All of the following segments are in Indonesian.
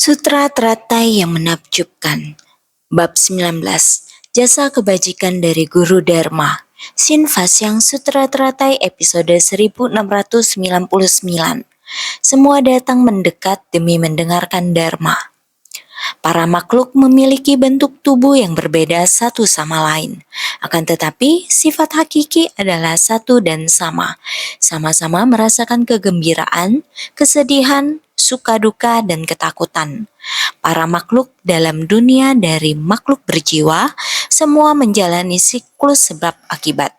Sutra Teratai yang menakjubkan. Bab 19. Jasa kebajikan dari Guru Dharma. Shinvasyang Sutra Teratai episode 1699. Semua datang mendekat demi mendengarkan Dharma. Para makhluk memiliki bentuk tubuh yang berbeda satu sama lain. Akan tetapi, sifat hakiki adalah satu dan sama. Sama-sama merasakan kegembiraan, kesedihan, suka duka, dan ketakutan. Para makhluk dalam dunia dari makhluk berjiwa, semua menjalani siklus sebab akibat.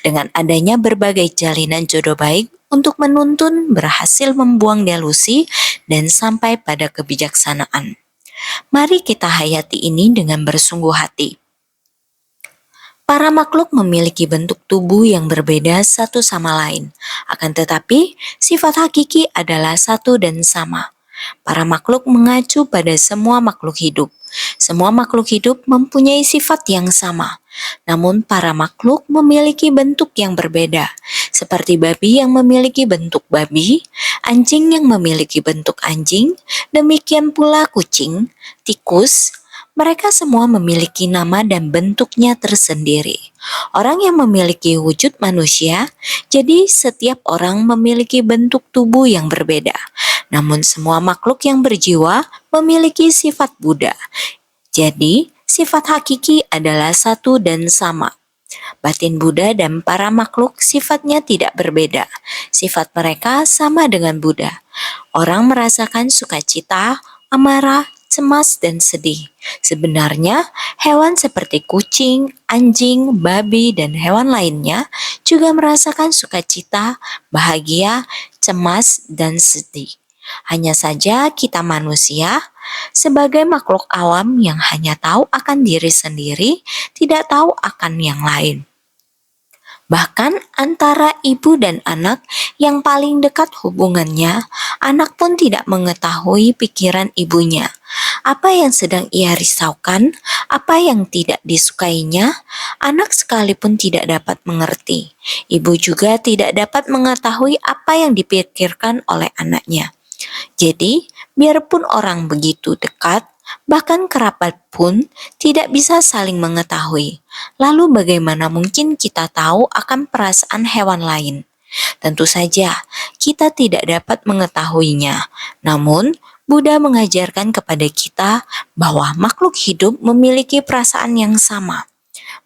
Dengan adanya berbagai jalinan jodoh baik untuk menuntun berhasil membuang delusi dan sampai pada kebijaksanaan. Mari kita hayati ini dengan bersungguh hati. Para makhluk memiliki bentuk tubuh yang berbeda satu sama lain. Akan tetapi, sifat hakiki adalah satu dan sama. Para makhluk mengacu pada semua makhluk hidup. Semua makhluk hidup mempunyai sifat yang sama. Namun para makhluk memiliki bentuk yang berbeda. Seperti babi yang memiliki bentuk babi, anjing yang memiliki bentuk anjing, demikian pula kucing, tikus. Mereka semua memiliki nama dan bentuknya tersendiri. Orang yang memiliki wujud manusia, jadi setiap orang memiliki bentuk tubuh yang berbeda. Namun semua makhluk yang berjiwa memiliki sifat Buddha. Jadi, sifat hakiki adalah satu dan sama. Batin Buddha dan para makhluk sifatnya tidak berbeda. Sifat mereka sama dengan Buddha. Orang merasakan sukacita, amarah, cemas, dan sedih. Sebenarnya, hewan seperti kucing, anjing, babi, dan hewan lainnya juga merasakan sukacita, bahagia, cemas, dan sedih. Hanya saja kita manusia, sebagai makhluk awam yang hanya tahu akan diri sendiri, tidak tahu akan yang lain. Bahkan antara ibu dan anak yang paling dekat hubungannya, anak pun tidak mengetahui pikiran ibunya. Apa yang sedang ia risaukan, apa yang tidak disukainya, anak sekalipun tidak dapat mengerti. Ibu juga tidak dapat mengetahui apa yang dipikirkan oleh anaknya. Jadi, biarpun orang begitu dekat, bahkan kerabat pun tidak bisa saling mengetahui. Lalu bagaimana mungkin kita tahu akan perasaan hewan lain? Tentu saja, kita tidak dapat mengetahuinya. Namun, Buddha mengajarkan kepada kita bahwa makhluk hidup memiliki perasaan yang sama.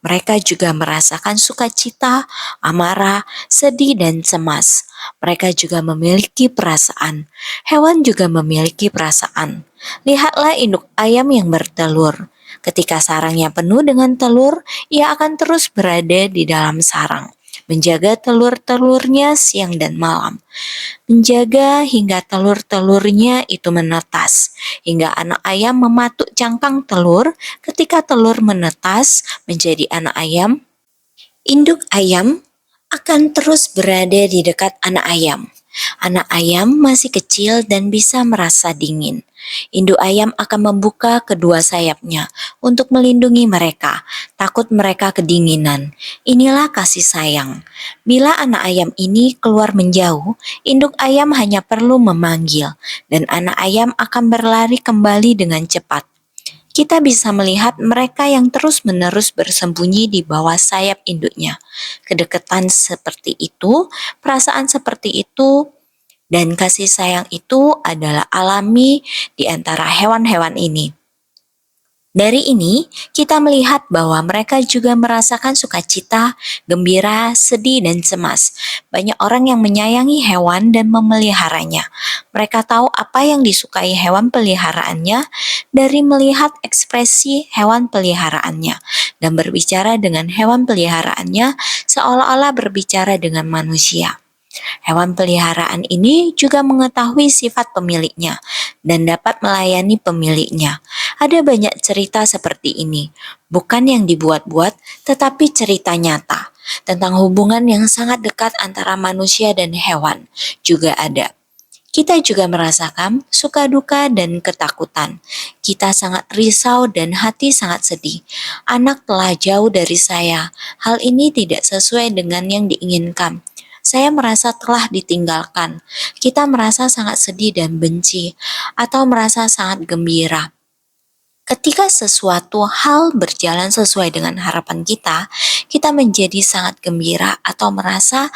Mereka juga merasakan sukacita, amarah, sedih, dan cemas. Mereka juga memiliki perasaan. Hewan juga memiliki perasaan. Lihatlah induk ayam yang bertelur. Ketika sarangnya penuh dengan telur, ia akan terus berada di dalam sarang, menjaga telur-telurnya siang dan malam. Menjaga hingga telur-telurnya itu menetas, hingga anak ayam mematuk cangkang telur. Ketika telur menetas menjadi anak ayam, induk ayam akan terus berada di dekat anak ayam. Anak ayam masih kecil dan bisa merasa dingin. Induk ayam akan membuka kedua sayapnya untuk melindungi mereka, takut mereka kedinginan. Inilah kasih sayang. Bila anak ayam ini keluar menjauh, induk ayam hanya perlu memanggil, dan anak ayam akan berlari kembali dengan cepat. Kita bisa melihat mereka yang terus-menerus bersembunyi di bawah sayap induknya. Kedekatan seperti itu, perasaan seperti itu, dan kasih sayang itu adalah alami di antara hewan-hewan ini. Dari ini, kita melihat bahwa mereka juga merasakan sukacita, gembira, sedih, dan cemas. Banyak orang yang menyayangi hewan dan memeliharanya. Mereka tahu apa yang disukai hewan peliharaannya dari melihat ekspresi hewan peliharaannya dan berbicara dengan hewan peliharaannya seolah-olah berbicara dengan manusia. Hewan peliharaan ini juga mengetahui sifat pemiliknya dan dapat melayani pemiliknya. Ada banyak cerita seperti ini, bukan yang dibuat-buat, tetapi cerita nyata tentang hubungan yang sangat dekat antara manusia dan hewan juga ada. Kita juga merasakan suka duka dan ketakutan. Kita sangat risau dan hati sangat sedih. Anak telah jauh dari saya. Hal ini tidak sesuai dengan yang diinginkan. saya merasa telah ditinggalkan. Kita merasa sangat sedih dan benci, atau merasa sangat gembira. Ketika sesuatu hal berjalan sesuai dengan harapan kita, kita menjadi sangat gembira atau merasa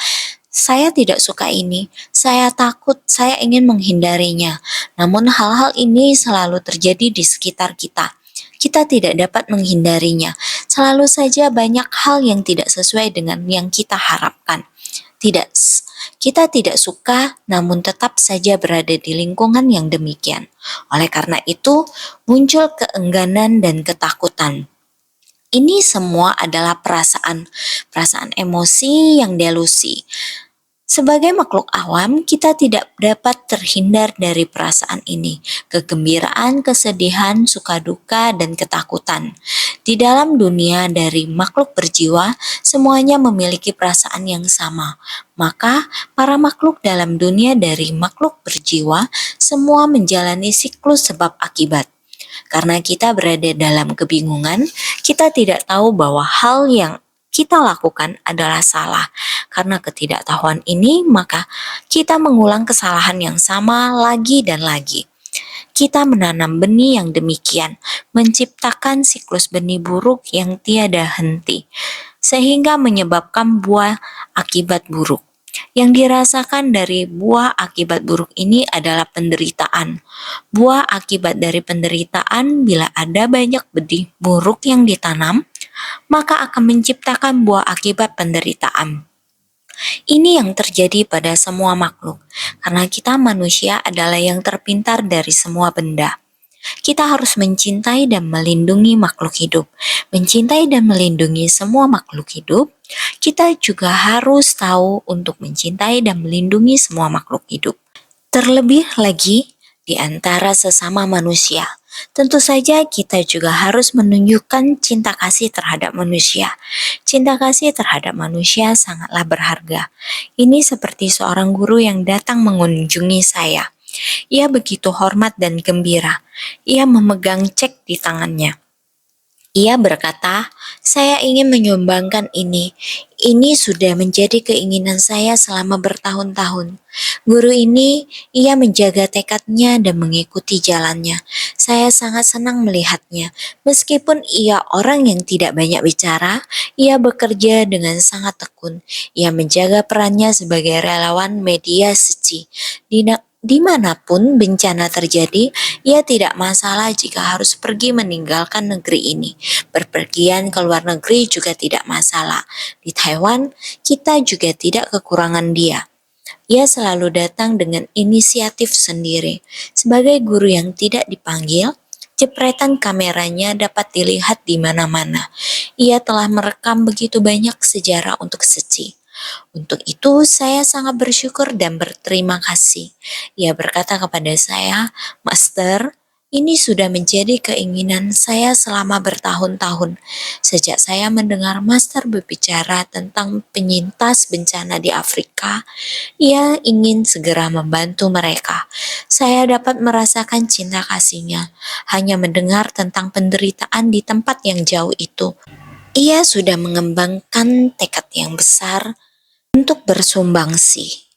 saya tidak suka ini, saya takut, saya ingin menghindarinya. Namun hal-hal ini selalu terjadi di sekitar kita. Kita tidak dapat menghindarinya. Selalu saja banyak hal yang tidak sesuai dengan yang kita harapkan. Tidak, kita tidak suka, namun tetap saja berada di lingkungan yang demikian. Oleh karena itu, muncul keengganan dan ketakutan. Ini semua adalah perasaan emosi yang delusi. Sebagai makhluk awam, kita tidak dapat terhindar dari perasaan ini, kegembiraan, kesedihan, suka duka, dan ketakutan. Di dalam dunia dari makhluk berjiwa, semuanya memiliki perasaan yang sama. Maka, para makhluk dalam dunia dari makhluk berjiwa, semua menjalani siklus sebab akibat. Karena kita berada dalam kebingungan, kita tidak tahu bahwa hal yang kita lakukan adalah salah. Karena ketidaktahuan ini, maka kita mengulang kesalahan yang sama lagi dan lagi. Kita menanam benih yang demikian, menciptakan siklus benih buruk yang tiada henti, sehingga menyebabkan buah akibat buruk. Yang dirasakan dari buah akibat buruk ini adalah penderitaan. Buah akibat dari penderitaan, bila ada banyak benih buruk yang ditanam, maka akan menciptakan buah akibat penderitaan. Ini yang terjadi pada semua makhluk, karena kita manusia adalah yang terpintar dari semua benda. Kita harus mencintai dan melindungi makhluk hidup. Mencintai dan melindungi semua makhluk hidup, kita juga harus tahu untuk mencintai dan melindungi semua makhluk hidup. Terlebih lagi di antara sesama manusia. Tentu saja kita juga harus menunjukkan cinta kasih terhadap manusia. Cinta kasih terhadap manusia sangatlah berharga. Ini seperti seorang guru yang datang mengunjungi saya. Ia begitu hormat dan gembira. Ia memegang cek di tangannya. Ia berkata, saya ingin menyumbangkan ini. Ini sudah menjadi keinginan saya selama bertahun-tahun. Guru ini, ia menjaga tekadnya dan mengikuti jalannya. Saya sangat senang melihatnya. Meskipun ia orang yang tidak banyak bicara, ia bekerja dengan sangat tekun. Ia menjaga perannya sebagai relawan media suci. Dimanapun bencana terjadi, ia tidak masalah jika harus pergi meninggalkan negeri ini. Berpergian ke luar negeri juga tidak masalah. Di Taiwan, kita juga tidak kekurangan dia. Ia selalu datang dengan inisiatif sendiri. Sebagai guru yang tidak dipanggil, jepretan kameranya dapat dilihat di mana-mana. Ia telah merekam begitu banyak sejarah untuk Seci. Untuk itu, saya sangat bersyukur dan berterima kasih. Ia berkata kepada saya, Master, ini sudah menjadi keinginan saya selama bertahun-tahun. Sejak saya mendengar Master berbicara tentang penyintas bencana di Afrika, ia ingin segera membantu mereka. Saya dapat merasakan cinta kasihnya, hanya mendengar tentang penderitaan di tempat yang jauh itu. Ia sudah mengembangkan tekad yang besar untuk bersumbangsi.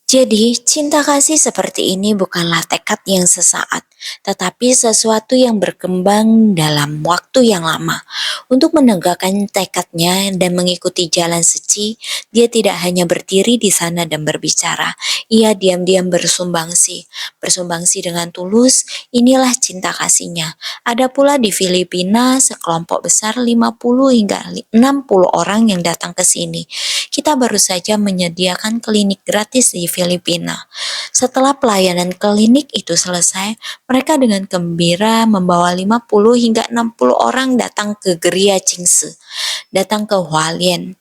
Jadi, cinta kasih seperti ini bukanlah tekad yang sesaat, tetapi sesuatu yang berkembang dalam waktu yang lama. Untuk menegakkan tekadnya dan mengikuti jalan suci, dia tidak hanya berdiri di sana dan berbicara, ia diam-diam bersumbangsi. Bersumbangsi dengan tulus, inilah cinta kasihnya. Ada pula di Filipina sekelompok besar 50 hingga 60 orang yang datang ke sini. Kita baru saja menyediakan klinik gratis di Filipina. Setelah pelayanan klinik itu selesai, mereka dengan gembira membawa 50 hingga 60 orang datang ke Geria Cingse, datang ke Hualien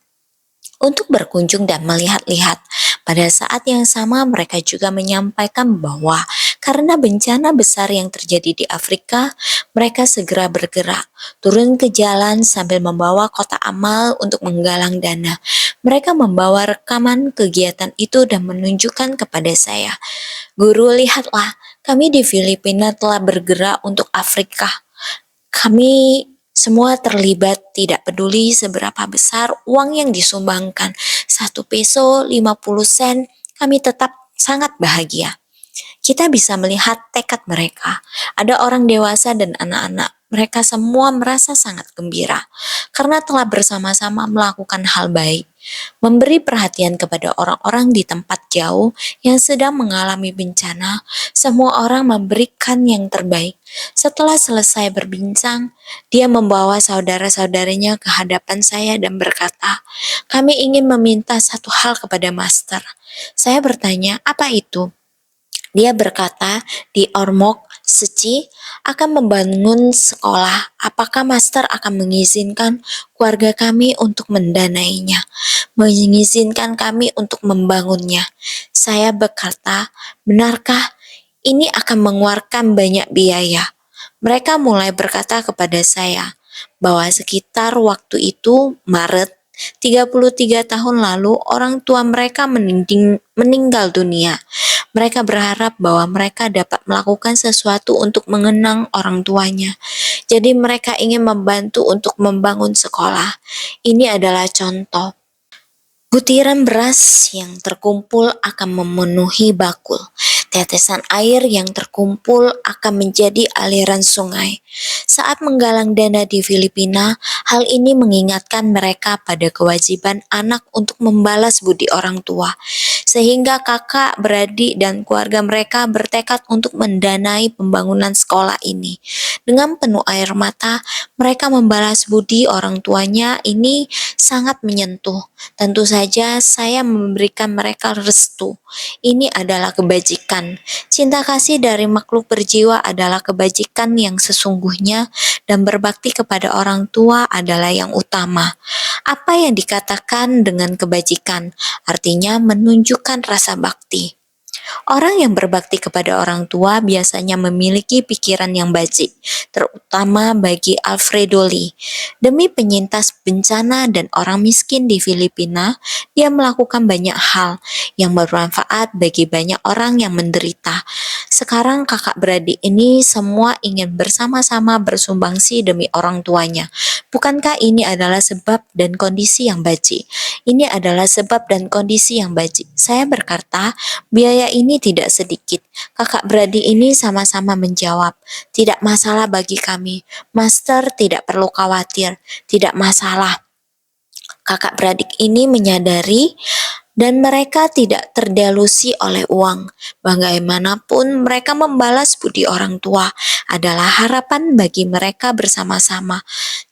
untuk berkunjung dan melihat-lihat. Pada saat yang sama mereka juga menyampaikan bahwa karena bencana besar yang terjadi di Afrika, mereka segera bergerak, turun ke jalan sambil membawa kotak amal untuk menggalang dana. Mereka membawa rekaman kegiatan itu dan menunjukkan kepada saya. Guru, lihatlah, kami di Filipina telah bergerak untuk Afrika. Kami Semua terlibat, tidak peduli seberapa besar uang yang disumbangkan. 1 peso 50 sen, kami tetap sangat bahagia. Kita bisa melihat tekad mereka. Ada orang dewasa dan anak-anak. Mereka semua merasa sangat gembira karena telah bersama-sama melakukan hal baik, memberi perhatian kepada orang-orang di tempat jauh yang sedang mengalami bencana. Semua orang memberikan yang terbaik. Setelah selesai berbincang, dia membawa saudara-saudaranya ke hadapan saya dan berkata, "Kami ingin meminta satu hal kepada Master." Saya bertanya, "Apa itu?" Dia berkata, "Di Ormoc Seci akan membangun sekolah. Apakah Master akan mengizinkan keluarga kami untuk mendanainya, mengizinkan kami untuk membangunnya?" Saya berkata, "Benarkah? Ini akan mengeluarkan banyak biaya." Mereka mulai berkata kepada saya bahwa sekitar waktu itu, Maret 33 tahun lalu, orang tua mereka meninggal dunia. Mereka berharap bahwa mereka dapat melakukan sesuatu untuk mengenang orang tuanya. Jadi mereka ingin membantu untuk membangun sekolah. Ini adalah contoh. Butiran beras yang terkumpul akan memenuhi bakul. Tetesan air yang terkumpul akan menjadi aliran sungai. Saat menggalang dana di Filipina, hal ini mengingatkan mereka pada kewajiban anak untuk membalas budi orang tua. Sehingga kakak, beradik, dan keluarga mereka bertekad untuk mendanai pembangunan sekolah ini. Dengan penuh air mata, mereka membalas budi orang tuanya. Ini sangat menyentuh. Tentu saja saya memberikan mereka restu. Ini adalah kebajikan. Cinta kasih dari makhluk berjiwa adalah kebajikan yang sesungguhnya, dan berbakti kepada orang tua adalah yang utama. Apa yang dikatakan dengan kebajikan? Artinya menunjukkan rasa bakti. Orang yang berbakti kepada orang tua biasanya memiliki pikiran yang bajik, terutama bagi Alfredo Lee. Demi penyintas bencana dan orang miskin di Filipina, dia melakukan banyak hal yang bermanfaat bagi banyak orang yang menderita. Sekarang kakak beradik ini semua ingin bersama-sama bersumbangsi demi orang tuanya. Bukankah ini adalah sebab dan kondisi yang bajik? Ini adalah sebab dan kondisi yang bajik. Saya berkata, biaya ini tidak sedikit. Kakak beradik ini sama-sama menjawab, "Tidak masalah bagi kami. Master tidak perlu khawatir. Tidak masalah." Kakak beradik ini menyadari dan mereka tidak terdelusi oleh uang. Bagaimanapun mereka membalas budi orang tua adalah harapan bagi mereka bersama-sama.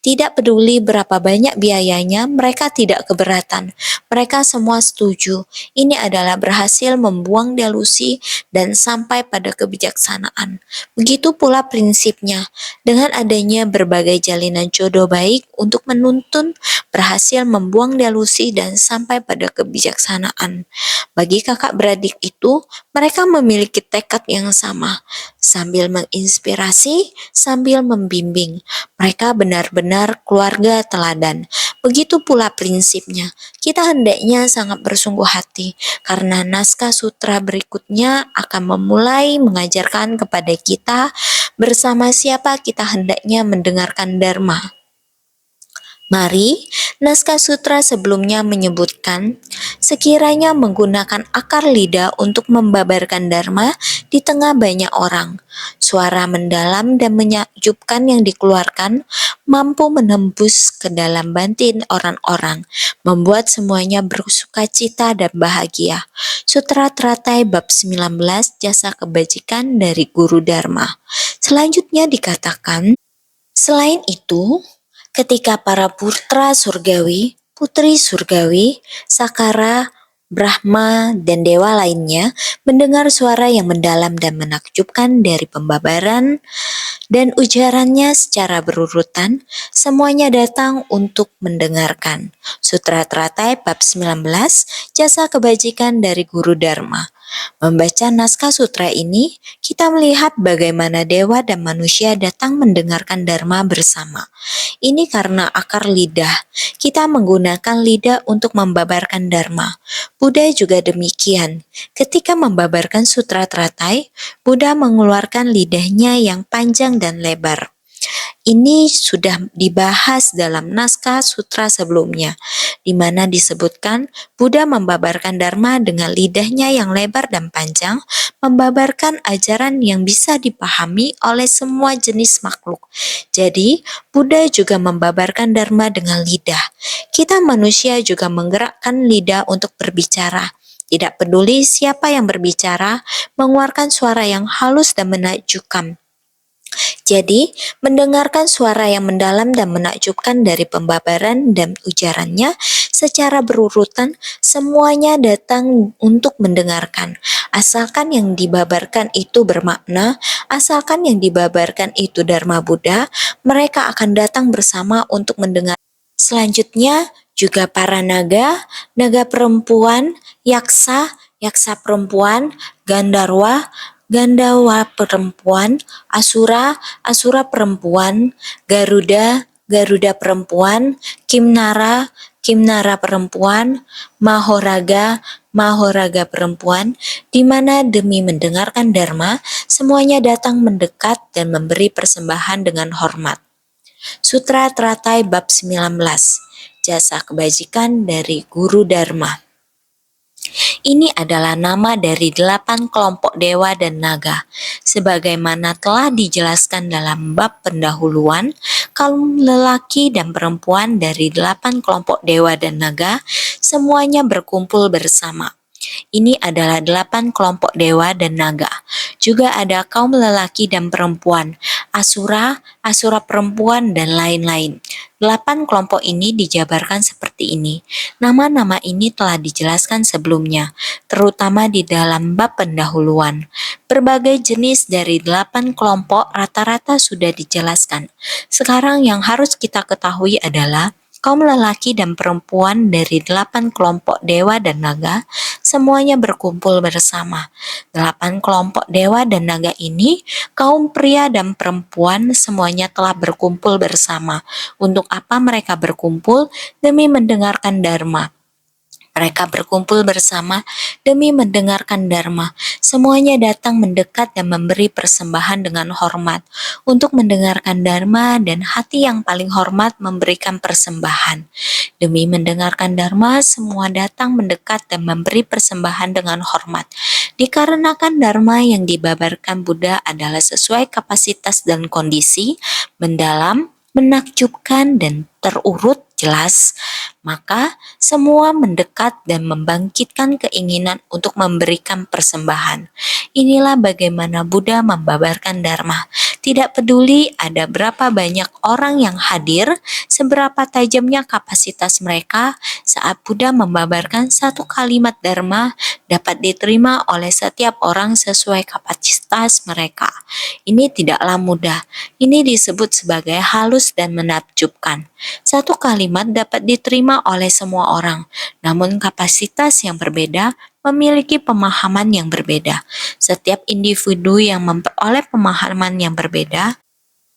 Tidak peduli berapa banyak biayanya, mereka tidak keberatan. Mereka semua setuju. Ini adalah berhasil membuang delusi dan sampai pada kebijaksanaan. Begitu pula prinsipnya. Dengan adanya berbagai jalinan jodoh baik untuk menuntun, berhasil membuang delusi dan sampai pada kebijaksanaan. Bagi kakak beradik itu, mereka memiliki tekad yang sama, sambil menginspirasi, sambil membimbing. Mereka benar-benar keluarga teladan. Begitu pula prinsipnya. Kita hendaknya sangat bersungguh hati, karena naskah sutra berikutnya akan memulai mengajarkan kepada kita bersama siapa kita hendaknya mendengarkan Dharma. Mari, naskah sutra sebelumnya menyebutkan, sekiranya menggunakan akar lidah untuk membabarkan dharma di tengah banyak orang, suara mendalam dan menakjubkan yang dikeluarkan mampu menembus ke dalam batin orang-orang, membuat semuanya bersukacita dan bahagia. Sutra Teratai bab 19, Jasa Kebajikan dari Guru Dharma. Selanjutnya dikatakan, selain itu, ketika para putra surgawi, putri surgawi, Sakara, Brahma, dan dewa lainnya mendengar suara yang mendalam dan menakjubkan dari pembabaran dan ujarannya secara berurutan, semuanya datang untuk mendengarkan. Sutra Teratai bab 19, Jasa Kebajikan dari Guru Dharma. Membaca naskah sutra ini, kita melihat bagaimana dewa dan manusia datang mendengarkan Dharma bersama. Ini karena akar lidah. Kita menggunakan lidah untuk membabarkan Dharma. Buddha juga demikian. Ketika membabarkan sutra Teratai, Buddha mengeluarkan lidahnya yang panjang dan lebar. Ini sudah dibahas dalam naskah sutra sebelumnya, di mana disebutkan Buddha membabarkan Dharma dengan lidahnya yang lebar dan panjang, membabarkan ajaran yang bisa dipahami oleh semua jenis makhluk. Jadi, Buddha juga membabarkan Dharma dengan lidah. Kita manusia juga menggerakkan lidah untuk berbicara. Tidak peduli siapa yang berbicara, mengeluarkan suara yang halus dan menakjubkan. Jadi, mendengarkan suara yang mendalam dan menakjubkan dari pembabaran dan ujarannya secara berurutan, semuanya datang untuk mendengarkan. Asalkan yang dibabarkan itu bermakna, asalkan yang dibabarkan itu Dharma Buddha, mereka akan datang bersama untuk mendengar. Selanjutnya, juga para naga, naga perempuan, yaksa, yaksa perempuan, Gandarwa, Gandawa perempuan, Asura, Asura perempuan, Garuda, Garuda perempuan, Kimnara, Kimnara perempuan, Mahoraga, Mahoraga perempuan, di mana demi mendengarkan Dharma, semuanya datang mendekat dan memberi persembahan dengan hormat. Sutra Teratai Bab 19, Jasa Kebajikan dari Guru Dharma. Ini adalah nama dari 8 kelompok dewa dan naga. Sebagaimana telah dijelaskan dalam bab pendahuluan, kaum lelaki dan perempuan dari 8 kelompok dewa dan naga semuanya berkumpul bersama. Ini adalah 8 kelompok dewa dan naga. Juga ada kaum lelaki dan perempuan, Asura, Asura perempuan, dan lain-lain. 8 kelompok ini dijabarkan seperti ini. Nama-nama ini telah dijelaskan sebelumnya, terutama di dalam bab pendahuluan. Berbagai jenis dari 8 kelompok rata-rata sudah dijelaskan. Sekarang yang harus kita ketahui adalah kaum lelaki dan perempuan dari 8 kelompok dewa dan naga semuanya berkumpul bersama. 8 kelompok dewa dan naga ini, kaum pria dan perempuan semuanya telah berkumpul bersama. Untuk apa mereka berkumpul? Demi mendengarkan Dharma. Mereka berkumpul bersama demi mendengarkan Dharma. Semuanya datang mendekat dan memberi persembahan dengan hormat untuk mendengarkan Dharma, dan hati yang paling hormat memberikan persembahan. Demi mendengarkan Dharma, semua datang mendekat dan memberi persembahan dengan hormat. Dikarenakan Dharma yang dibabarkan Buddha adalah sesuai kapasitas dan kondisi, mendalam, menakjubkan, dan terurut jelas, maka semua mendekat dan membangkitkan keinginan untuk memberikan persembahan. Inilah bagaimana Buddha membabarkan Dharma. Tidak peduli ada berapa banyak orang yang hadir, seberapa tajamnya kapasitas mereka, saat Buddha membabarkan satu kalimat Dharma dapat diterima oleh setiap orang sesuai kapasitas mereka. Ini tidaklah mudah. Ini disebut sebagai halus dan menakjubkan. Satu kalimat dapat diterima oleh semua orang, namun kapasitas yang berbeda memiliki pemahaman yang berbeda. Setiap individu yang memperoleh pemahaman yang berbeda,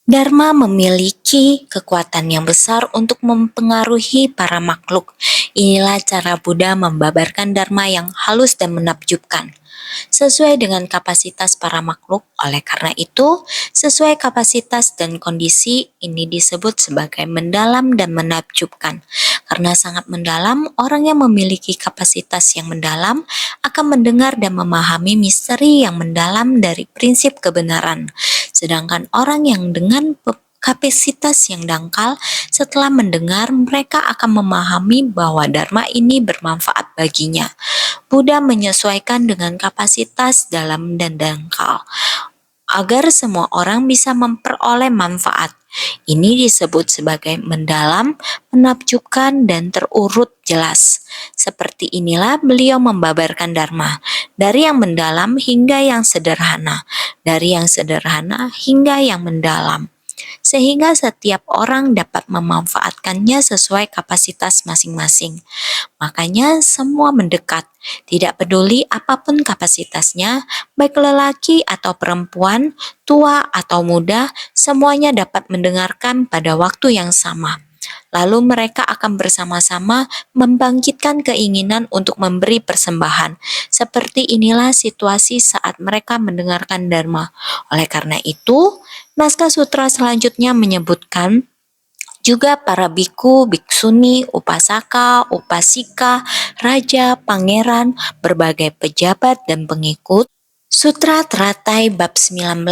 Dharma memiliki kekuatan yang besar untuk mempengaruhi para makhluk. Inilah cara Buddha membabarkan Dharma yang halus dan menakjubkan, sesuai dengan kapasitas para makhluk. Oleh karena itu, sesuai kapasitas dan kondisi ini disebut sebagai mendalam dan menakjubkan. Karena sangat mendalam, orang yang memiliki kapasitas yang mendalam akan mendengar dan memahami misteri yang mendalam dari prinsip kebenaran. Sedangkan orang yang dengan kapasitas yang dangkal, setelah mendengar, mereka akan memahami bahwa Dharma ini bermanfaat baginya. Buddha menyesuaikan dengan kapasitas dalam dan dangkal, agar semua orang bisa memperoleh manfaat. Ini disebut sebagai mendalam, menakjubkan, dan terurut jelas. Seperti inilah beliau membabarkan Dharma, dari yang mendalam hingga yang sederhana, dari yang sederhana hingga yang mendalam, sehingga setiap orang dapat memanfaatkannya sesuai kapasitas masing-masing. Makanya semua mendekat, tidak peduli apapun kapasitasnya, baik lelaki atau perempuan, tua atau muda, semuanya dapat mendengarkan pada waktu yang sama. Lalu mereka akan bersama-sama membangkitkan keinginan untuk memberi persembahan. Seperti inilah situasi saat mereka mendengarkan Dharma. Oleh karena itu, Naskah sutra selanjutnya menyebutkan juga para biku, biksuni, upasaka, upasika, raja, pangeran, berbagai pejabat dan pengikut. Sutra Teratai bab 19,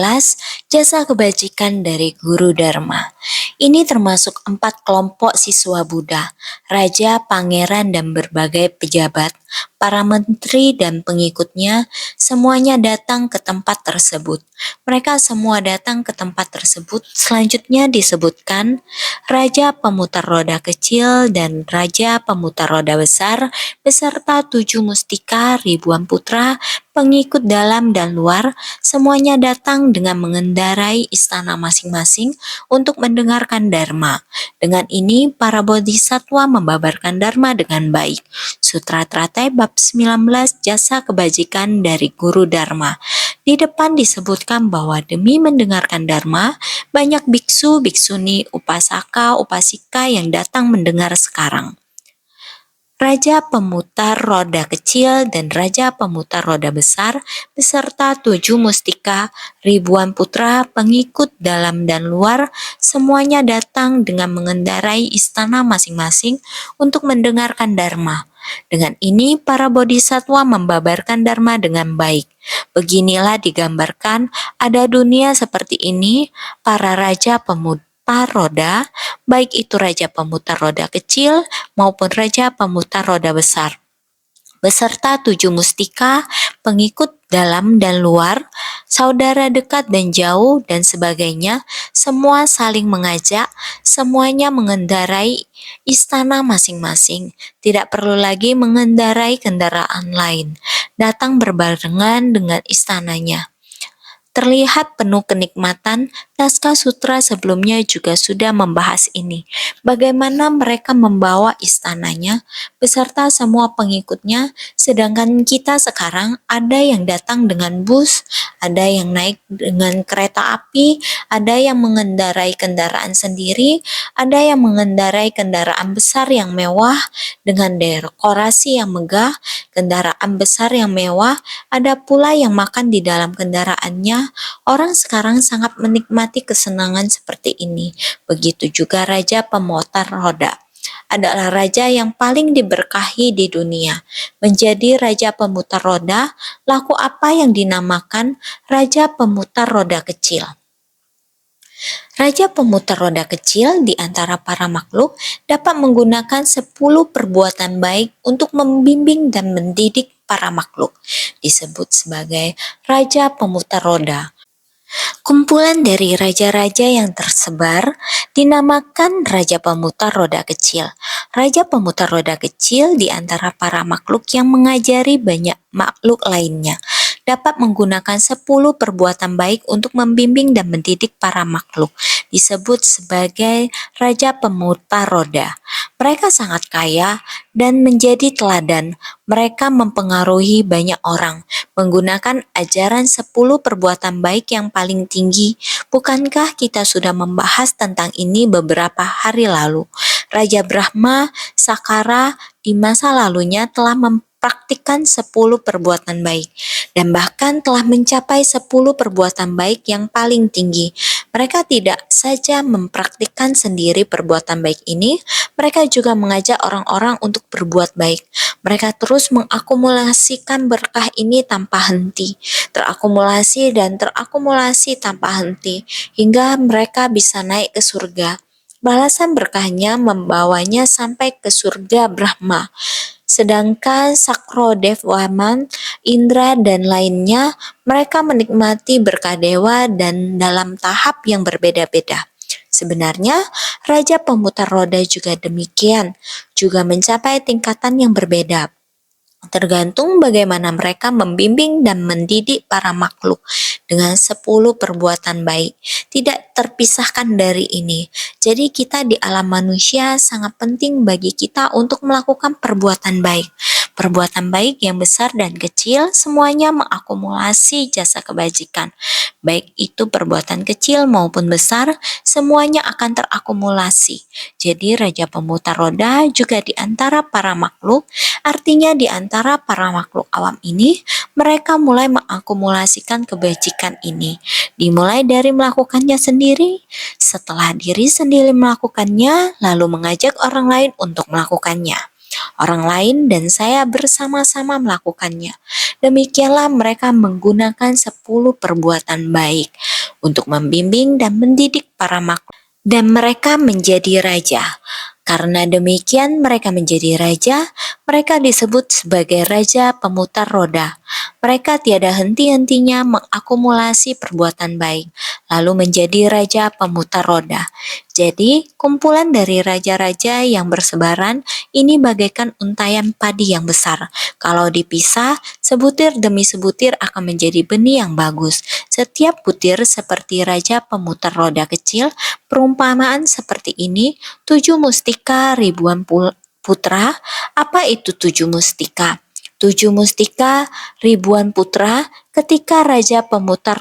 Jasa Kebajikan dari Guru Dharma. Ini termasuk 4 kelompok siswa Buddha, raja, pangeran, dan berbagai pejabat, para menteri dan pengikutnya, semuanya datang ke tempat tersebut. Mereka semua datang ke tempat tersebut. Selanjutnya disebutkan raja pemutar roda kecil dan raja pemutar roda besar beserta 7 mustika, ribuan putra, pengikut dalam dan luar, semuanya datang dengan mengendarai istana masing-masing untuk mendengarkan dharma. Dengan ini, para bodhisatwa membabarkan dharma dengan baik. Sutra Teratai bab 19, Jasa Kebajikan dari Guru Dharma. Di depan disebutkan bahwa demi mendengarkan dharma, banyak biksu, biksuni, upasaka, upasika yang datang mendengar sekarang. Raja pemutar roda kecil dan raja pemutar roda besar beserta 7 mustika, ribuan putra, pengikut dalam dan luar, semuanya datang dengan mengendarai istana masing-masing untuk mendengarkan dharma. Dengan ini, para bodhisatwa membabarkan dharma dengan baik. Beginilah digambarkan ada dunia seperti ini, para raja pemutar roda, baik itu raja pemutar roda kecil maupun raja pemutar roda besar, beserta 7 mustika, pengikut dalam dan luar, saudara dekat dan jauh, dan sebagainya, semua saling mengajak, semuanya mengendarai istana masing-masing, tidak perlu lagi mengendarai kendaraan lain, datang berbarengan dengan istananya. Terlihat penuh kenikmatan, naskah sutra sebelumnya juga sudah membahas ini. Bagaimana mereka membawa istananya beserta semua pengikutnya, sedangkan kita sekarang ada yang datang dengan bus, ada yang naik dengan kereta api, ada yang mengendarai kendaraan sendiri, ada yang mengendarai kendaraan besar yang mewah dengan dekorasi yang megah, kendaraan besar yang mewah, ada pula yang makan di dalam kendaraannya. Orang sekarang sangat menikmati kesenangan seperti ini. Begitu juga raja pemutar roda adalah raja yang paling diberkahi di dunia. Menjadi raja pemutar roda, laku apa yang dinamakan raja pemutar roda kecil. Raja pemutar roda kecil di antara para makhluk dapat menggunakan 10 perbuatan baik untuk membimbing dan mendidik para makhluk. Disebut sebagai raja pemutar roda. Kumpulan dari raja-raja yang tersebar dinamakan Raja Pemutar Roda Kecil. Raja Pemutar Roda Kecil di antara para makhluk yang mengajari banyak makhluk lainnya dapat menggunakan 10 perbuatan baik untuk membimbing dan mendidik para makhluk. Disebut sebagai Raja Pemutar Roda. Mereka sangat kaya dan menjadi teladan. Mereka mempengaruhi banyak orang menggunakan ajaran 10 perbuatan baik yang paling tinggi. Bukankah kita sudah membahas tentang ini beberapa hari lalu? Raja Brahma, Sakara di masa lalunya telah mempraktikkan 10 perbuatan baik dan bahkan telah mencapai 10 perbuatan baik yang paling tinggi. Mereka tidak saja mempraktikkan sendiri perbuatan baik ini, mereka juga mengajak orang-orang untuk berbuat baik. Mereka terus mengakumulasikan berkah ini tanpa henti, terakumulasi dan terakumulasi tanpa henti, hingga mereka bisa naik ke surga. Balasan berkahnya membawanya sampai ke surga Brahma. Sedangkan Sakrodevwaman, Indra, dan lainnya, mereka menikmati berkah dewa dan dalam tahap yang berbeda-beda. Sebenarnya, Raja Pemutar Roda juga demikian, juga mencapai tingkatan yang berbeda. Tergantung bagaimana mereka membimbing dan mendidik para makhluk dengan 10 perbuatan baik. Tidak terpisahkan dari ini. Jadi kita di alam manusia sangat penting bagi kita untuk melakukan perbuatan baik. Perbuatan baik yang besar dan kecil semuanya mengakumulasi jasa kebajikan. Baik itu perbuatan kecil maupun besar, semuanya akan terakumulasi. Jadi Raja Pemutar Roda juga di antara para makhluk, artinya di antara para makhluk awam ini, mereka mulai mengakumulasikan kebajikan ini. Dimulai dari melakukannya sendiri, setelah diri sendiri melakukannya, lalu mengajak orang lain untuk melakukannya. Orang lain dan saya bersama-sama melakukannya. Demikianlah mereka menggunakan 10 perbuatan baik untuk membimbing dan mendidik para makhluk. Dan mereka menjadi raja. Karena demikian mereka menjadi raja, mereka disebut sebagai raja pemutar roda. Mereka tiada henti-hentinya mengakumulasi perbuatan baik, lalu menjadi raja pemutar roda. Jadi, kumpulan dari raja-raja yang bersebaran ini bagaikan untayan padi yang besar. Kalau dipisah, sebutir demi sebutir akan menjadi benih yang bagus. Setiap butir seperti raja pemutar roda kecil. Perumpamaan seperti ini, 7 mustika ribuan putra. Apa itu 7 mustika? 7 mustika ribuan putra. Ketika raja pemutar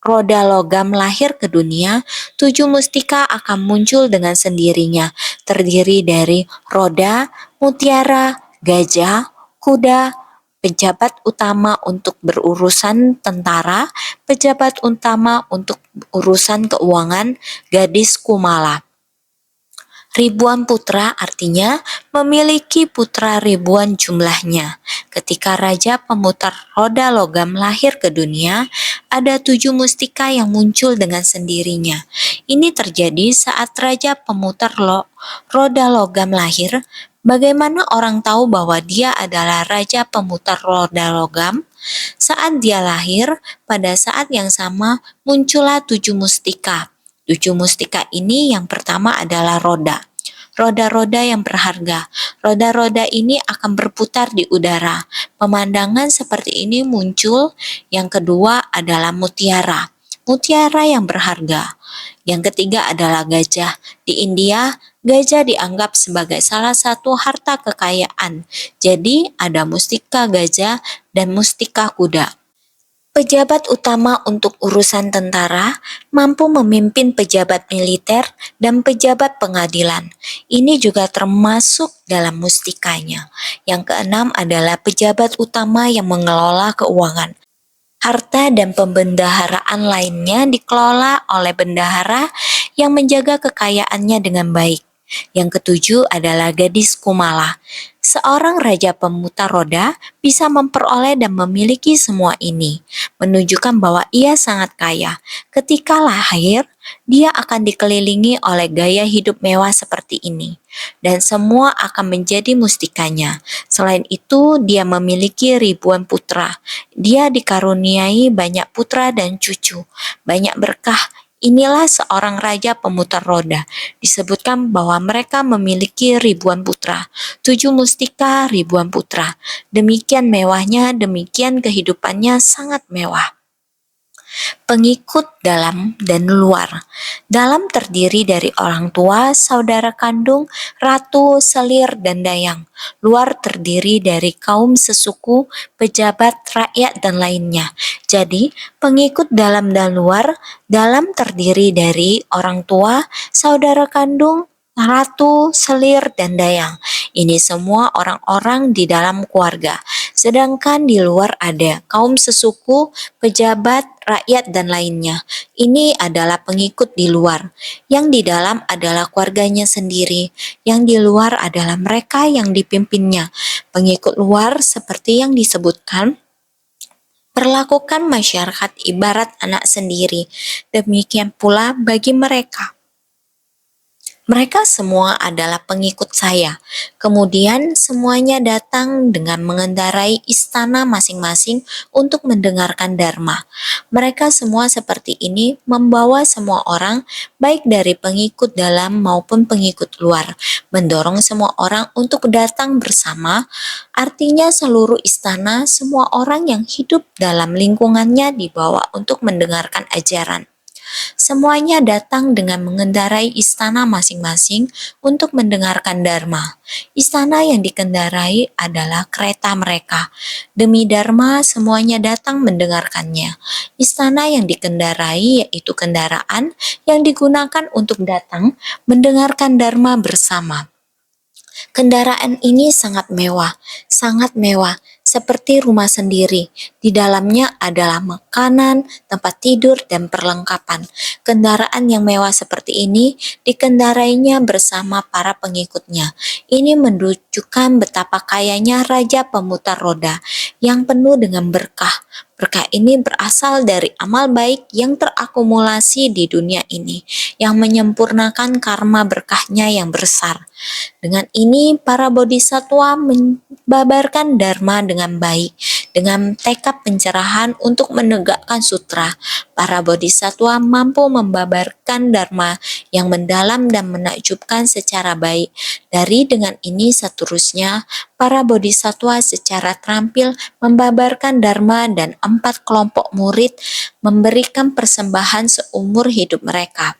roda logam lahir ke dunia, 7 mustika akan muncul dengan sendirinya, terdiri dari roda, mutiara, gajah, kuda, pejabat utama untuk berurusan tentara, pejabat utama untuk urusan keuangan, gadis kumala. Ribuan putra artinya memiliki putra ribuan jumlahnya. Ketika Raja Pemutar Roda Logam lahir ke dunia, ada 7 mustika yang muncul dengan sendirinya. Ini terjadi saat Raja Pemutar Roda Logam lahir. Bagaimana orang tahu bahwa dia adalah Raja Pemutar Roda Logam? Saat dia lahir, pada saat yang sama muncullah 7 mustika. 7 mustika ini yang pertama adalah roda. Roda-roda yang berharga. Roda-roda ini akan berputar di udara. Pemandangan seperti ini muncul. Yang kedua adalah mutiara. Mutiara yang berharga. Yang ketiga adalah gajah. Di India, gajah dianggap sebagai salah satu harta kekayaan. Jadi ada mustika gajah dan mustika kuda. Pejabat utama untuk urusan tentara mampu memimpin pejabat militer dan pejabat pengadilan. Ini juga termasuk dalam mustikanya. Yang keenam adalah pejabat utama yang mengelola keuangan. Harta dan pembendaharaan lainnya dikelola oleh bendahara yang menjaga kekayaannya dengan baik. Yang ketujuh adalah gadis kumala. Seorang raja pemutar roda bisa memperoleh dan memiliki semua ini, menunjukkan bahwa ia sangat kaya. Ketika lahir, dia akan dikelilingi oleh gaya hidup mewah seperti ini, dan semua akan menjadi mustikanya. Selain itu, dia memiliki ribuan putra. Dia dikaruniai banyak putra dan cucu, banyak berkah. Inilah seorang raja pemutar roda. Disebutkan bahwa mereka memiliki ribuan putra. 7 mustika ribuan putra. Demikian mewahnya, demikian kehidupannya sangat mewah. Pengikut dalam dan luar. Dalam terdiri dari orang tua, saudara kandung, ratu, selir, dan dayang. Luar terdiri dari kaum sesuku, pejabat, rakyat, dan lainnya. Jadi, pengikut dalam dan luar, dalam terdiri dari orang tua, saudara kandung, ratu, selir, dan dayang. Ini semua orang-orang di dalam keluarga. Sedangkan di luar ada kaum sesuku, pejabat, rakyat, dan lainnya. Ini adalah pengikut di luar. Yang di dalam adalah keluarganya sendiri. Yang di luar adalah mereka yang dipimpinnya. Pengikut luar seperti yang disebutkan, perlakukan masyarakat ibarat anak sendiri. Demikian pula bagi mereka. Mereka semua adalah pengikut saya. Kemudian semuanya datang dengan mengendarai istana masing-masing untuk mendengarkan dharma. Mereka semua seperti ini membawa semua orang, baik dari pengikut dalam maupun pengikut luar, mendorong semua orang untuk datang bersama. Artinya seluruh istana, semua orang yang hidup dalam lingkungannya dibawa untuk mendengarkan ajaran. Semuanya datang dengan mengendarai istana masing-masing untuk mendengarkan dharma. Istana yang dikendarai adalah kereta mereka. Demi dharma, semuanya datang mendengarkannya. Istana yang dikendarai yaitu kendaraan yang digunakan untuk datang mendengarkan dharma bersama. Kendaraan ini sangat mewah, seperti rumah sendiri. Di dalamnya adalah makanan, tempat tidur, dan perlengkapan. Kendaraan yang mewah seperti ini dikendarainya bersama para pengikutnya. Ini menunjukkan betapa kayanya Raja Pemutar Roda yang penuh dengan berkah. Berkah ini berasal dari amal baik yang terakumulasi di dunia ini, yang menyempurnakan karma berkahnya yang besar. Dengan ini, para bodhisattva membabarkan dharma dengan baik, dengan tekad pencerahan untuk menegakkan sutra. Para bodhisattva mampu membabarkan dharma yang mendalam dan menakjubkan secara baik. Dengan ini seterusnya, para bodhisattva secara terampil membabarkan dharma dan 4 kelompok murid memberikan persembahan seumur hidup mereka.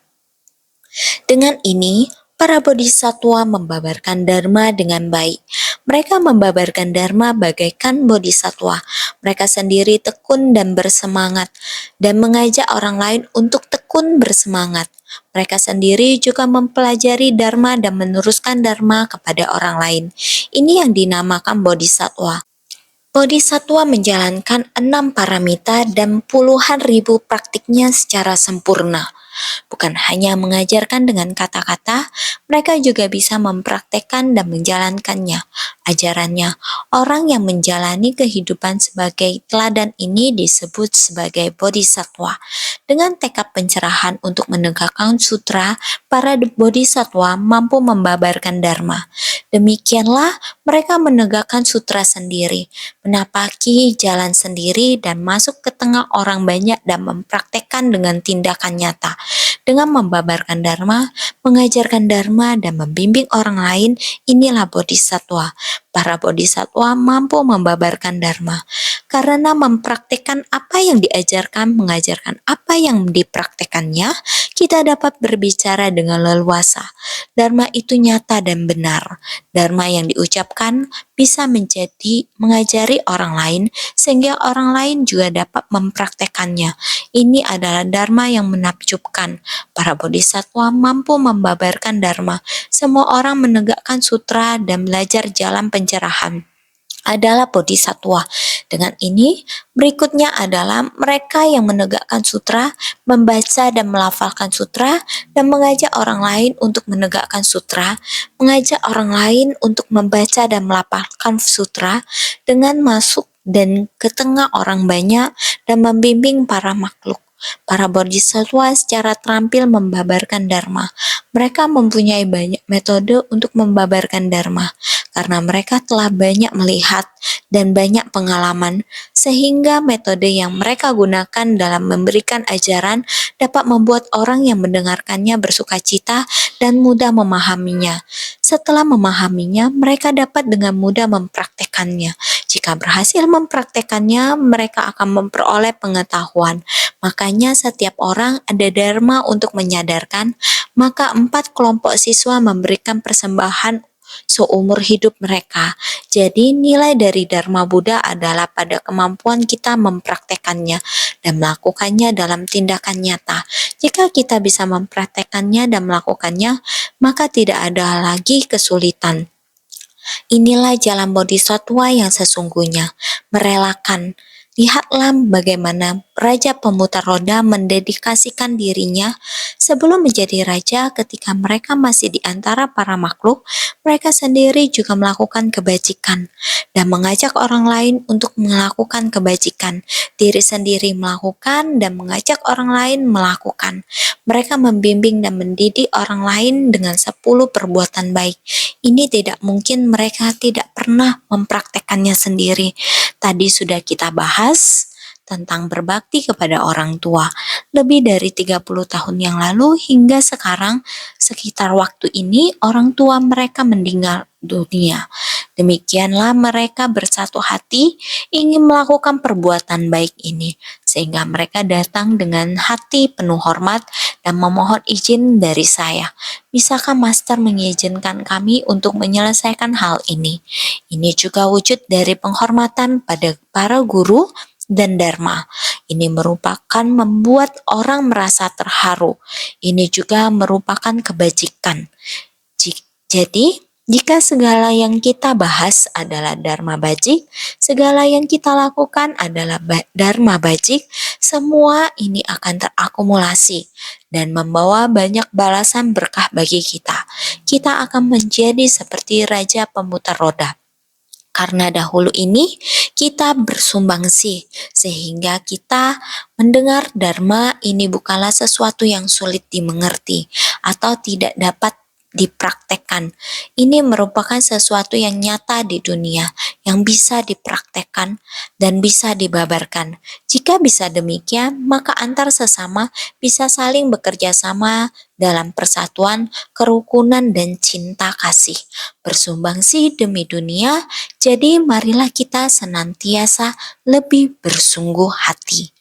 Dengan ini, para bodhisattva membabarkan dharma dengan baik. Mereka membabarkan dharma bagaikan bodhisattva. Mereka sendiri tekun dan bersemangat, dan mengajak orang lain untuk tekun bersemangat. Mereka sendiri juga mempelajari dharma dan meneruskan dharma kepada orang lain. Ini yang dinamakan bodhisattva. Bodhisattva menjalankan 6 paramita dan puluhan ribu praktiknya secara sempurna. Bukan hanya mengajarkan dengan kata-kata, mereka juga bisa mempraktekkan dan menjalankannya. Ajarannya, orang yang menjalani kehidupan sebagai teladan ini disebut sebagai bodhisattva. Dengan tekad pencerahan untuk menegakkan sutra, para bodhisattva mampu membabarkan dharma. Demikianlah mereka menegakkan sutra sendiri, menapaki jalan sendiri dan masuk ke tengah orang banyak dan mempraktekkan dengan tindakan nyata. Dengan membabarkan dharma, mengajarkan dharma, dan membimbing orang lain, inilah bodhisattva. Para bodhisattva mampu membabarkan dharma. Karena mempraktekkan apa yang diajarkan, mengajarkan apa yang dipraktekannya, kita dapat berbicara dengan leluasa. Dharma itu nyata dan benar. Dharma yang diucapkan bisa mengajari orang lain, sehingga orang lain juga dapat mempraktekannya. Ini adalah dharma yang menakjubkan. Para bodhisattva mampu membabarkan dharma. Semua orang menegakkan sutra dan belajar jalan pencerahan adalah bodhisattva. Dengan ini, berikutnya adalah mereka yang menegakkan sutra, membaca dan melafalkan sutra, dan mengajak orang lain untuk menegakkan sutra, mengajak orang lain untuk membaca dan melafalkan sutra, dengan masuk dan ke tengah orang banyak dan membimbing para makhluk. Para bodhisattva secara terampil membabarkan dharma. Mereka mempunyai banyak metode untuk membabarkan dharma, karena mereka telah banyak melihat dan banyak pengalaman, sehingga metode yang mereka gunakan dalam memberikan ajaran dapat membuat orang yang mendengarkannya bersukacita dan mudah memahaminya. Setelah memahaminya, mereka dapat dengan mudah mempraktekannya. Jika berhasil mempraktekannya, mereka akan memperoleh pengetahuan. Makanya setiap orang ada dharma untuk menyadarkan, maka 4 kelompok siswa memberikan persembahan seumur hidup mereka. Jadi nilai dari Dharma Buddha adalah pada kemampuan kita mempraktekannya dan melakukannya dalam tindakan nyata. Jika kita bisa mempraktekannya dan melakukannya, maka tidak ada lagi kesulitan. Inilah jalan bodhisattva yang sesungguhnya, merelakan. Lihatlah bagaimana Raja Pemutar Roda mendedikasikan dirinya sebelum menjadi raja. Ketika mereka masih di antara para makhluk, mereka sendiri juga melakukan kebajikan dan mengajak orang lain untuk melakukan kebajikan. Diri sendiri melakukan dan mengajak orang lain melakukan. Mereka membimbing dan mendidik orang lain dengan 10 perbuatan baik. Ini tidak mungkin mereka tidak pernah mempraktekannya sendiri. Tadi sudah kita bahas tentang berbakti kepada orang tua. Lebih dari 30 tahun yang lalu hingga sekarang, sekitar waktu ini orang tua mereka meninggal dunia. Demikianlah mereka bersatu hati ingin melakukan perbuatan baik ini, sehingga mereka datang dengan hati penuh hormat dan memohon izin dari saya. Bisakah Master mengizinkan kami untuk menyelesaikan hal ini? Ini juga wujud dari penghormatan pada para guru dan dharma. Ini merupakan membuat orang merasa terharu. Ini juga merupakan kebajikan. Jadi, jika segala yang kita bahas adalah dharma bajik, segala yang kita lakukan adalah dharma bajik, semua ini akan terakumulasi dan membawa banyak balasan berkah bagi kita. Kita akan menjadi seperti raja pemutar roda. Karena dahulu ini kita bersumbangsi, sehingga kita mendengar dharma ini bukanlah sesuatu yang sulit dimengerti atau tidak dapat dipraktekkan. Ini merupakan sesuatu yang nyata di dunia, yang bisa dipraktekkan dan bisa dibabarkan. Jika bisa demikian, maka antar sesama bisa saling bekerja sama dalam persatuan, kerukunan, dan cinta kasih. Bersumbangsi demi dunia, jadi marilah kita senantiasa lebih bersungguh hati.